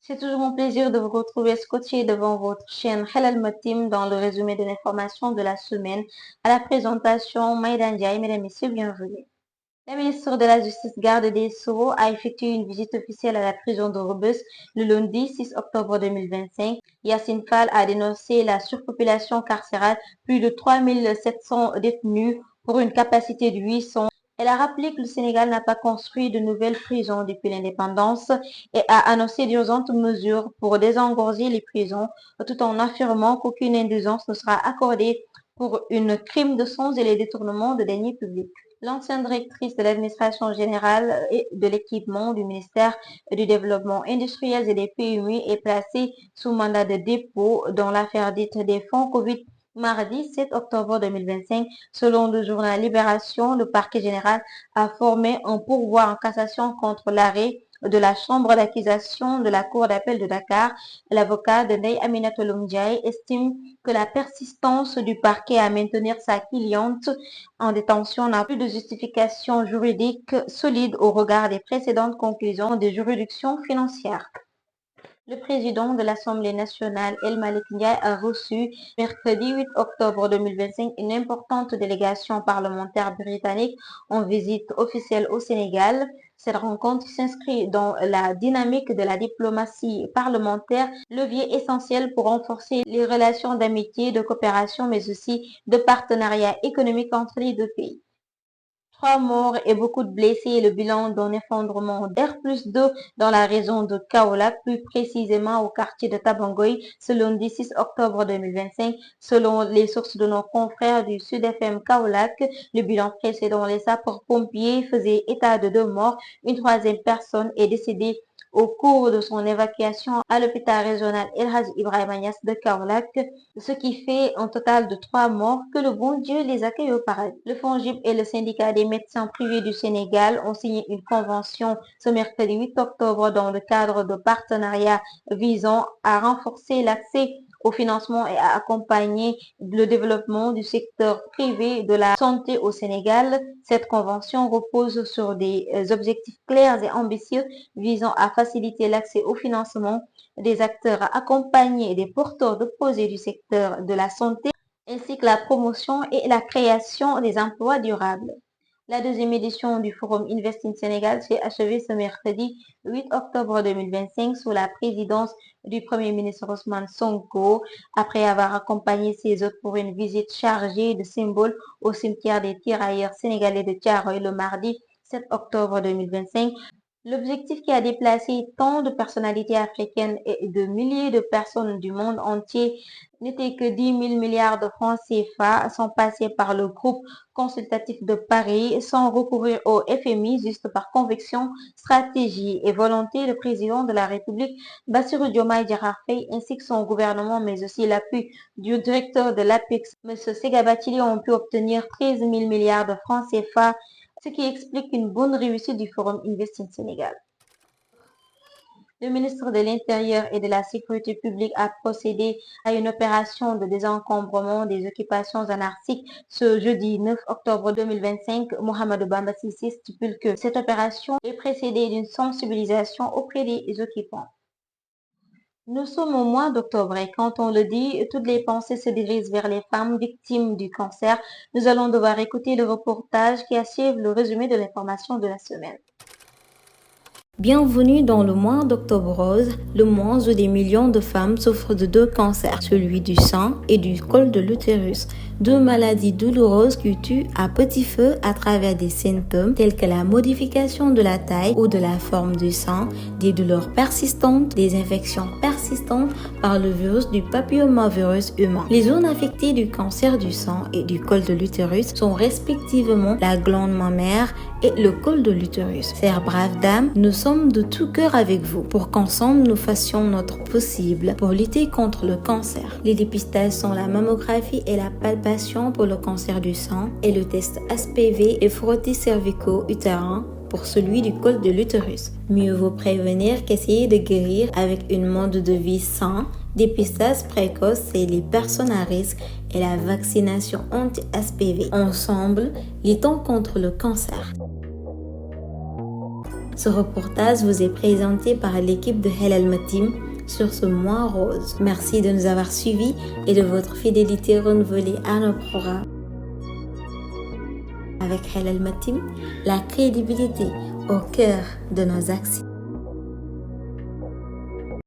C'est toujours un plaisir de vous retrouver scotché devant votre chaîne Halal Matim dans le résumé de l'information de la semaine. À la présentation, Maïdan Ndiaye, mesdames et messieurs, bienvenue. La ministre de la Justice garde des Sceaux a effectué une visite officielle à la prison de Rebeuss le lundi 6 octobre 2025. Yassine Fall a dénoncé la surpopulation carcérale, plus de 3700 détenus pour une capacité de 800. Elle a rappelé que le Sénégal n'a pas construit de nouvelles prisons depuis l'indépendance et a annoncé d'urgentes mesures pour désengorger les prisons, tout en affirmant qu'aucune indulgence ne sera accordée pour une crime de sang et les détournements de deniers publics. L'ancienne directrice de l'administration générale et de l'équipement du ministère du Développement industriel et des PME est placée sous mandat de dépôt dans l'affaire dite des fonds Covid. Mardi 7 octobre 2025, selon le journal Libération, le parquet général a formé un pourvoi en cassation contre l'arrêt de la chambre d'accusation de la Cour d'appel de Dakar. L'avocat de Ndeye Aminata Loum Ndiaye estime que la persistance du parquet à maintenir sa cliente en détention n'a plus de justification juridique solide au regard des précédentes conclusions des juridictions financières. Le président de l'Assemblée nationale, El Malik Ndiaye, a reçu mercredi 8 octobre 2025 une importante délégation parlementaire britannique en visite officielle au Sénégal. Cette rencontre s'inscrit dans la dynamique de la diplomatie parlementaire, levier essentiel pour renforcer les relations d'amitié, de coopération, mais aussi de partenariat économique entre les deux pays. 3 morts et beaucoup de blessés, le bilan d'un effondrement d'R+2 dans la région de Kaolack, plus précisément au quartier de Tabangoy, ce lundi 6 octobre 2025. Selon les sources de nos confrères du Sud FM Kaolack, le bilan précédent les sapeurs-pompiers faisait état de 2 morts. Une troisième personne est décédée au cours de son évacuation à l'hôpital régional El Hadj Ibrahima Niass de Kaolack, ce qui fait un total de 3 morts. Que le bon Dieu les accueille au paradis. Le FONGIP et le syndicat des médecins privés du Sénégal ont signé une convention ce mercredi 8 octobre dans le cadre de partenariat visant à renforcer l'accès au financement et à accompagner le développement du secteur privé de la santé au Sénégal. Cette convention repose sur des objectifs clairs et ambitieux visant à faciliter l'accès au financement des acteurs accompagnés et des porteurs de projets du secteur de la santé, ainsi que la promotion et la création des emplois durables. La deuxième édition du Forum Invest in Sénégal s'est achevée ce mercredi 8 octobre 2025 sous la présidence du Premier ministre Ousmane Sonko, après avoir accompagné ses hôtes pour une visite chargée de symboles au cimetière des tirailleurs sénégalais de Thiaroye le mardi 7 octobre 2025. L'objectif qui a déplacé tant de personnalités africaines et de milliers de personnes du monde entier n'était que 10 000 milliards de francs CFA, sans passer par le groupe consultatif de Paris, sans recourir au FMI, juste par conviction, stratégie et volonté. Le président de la République, Bassirou Diomaye Diakhar Faye, ainsi que son gouvernement, mais aussi l'appui du directeur de l'APEX, M. Sega Bathily, ont pu obtenir 13 000 milliards de francs CFA, ce qui explique une bonne réussite du Forum Invest in Sénégal. Le ministre de l'Intérieur et de la Sécurité publique a procédé à une opération de désencombrement des occupations anarchiques ce jeudi 9 octobre 2025. Mohamedou Bamba Cissé stipule que cette opération est précédée d'une sensibilisation auprès des occupants. Nous sommes au mois d'octobre et quand on le dit, toutes les pensées se dirigent vers les femmes victimes du cancer. Nous allons devoir écouter le reportage qui achève le résumé de l'information de la semaine. Bienvenue dans le mois d'Octobre Rose, le mois où des millions de femmes souffrent de 2 cancers, celui du sein et du col de l'utérus. deux maladies douloureuses qui tuent à petit feu à travers des symptômes tels que la modification de la taille ou de la forme du sang, des douleurs persistantes, des infections persistantes par le virus du papillomavirus humain. Les zones affectées du cancer du sang et du col de l'utérus sont respectivement la glande mammaire et le col de l'utérus. Chères braves dames, nous sommes de tout cœur avec vous pour qu'ensemble nous fassions notre possible pour lutter contre le cancer. Les dépistages sont la mammographie et la palpation pour le cancer du sang et le test HPV et frottis cervico-utérin pour celui du col de l'utérus. Mieux vaut prévenir qu'essayer de guérir avec une mode de vie sain. Dépistage précoce, c'est les personnes à risque et la vaccination anti-HPV. Ensemble, luttons contre le cancer. Ce reportage vous est présenté par l'équipe de Helal Matim sur ce mois rose. Merci de nous avoir suivis et de votre fidélité renouvelée à nos programmes. Avec Helal Matim, la crédibilité au cœur de nos actions.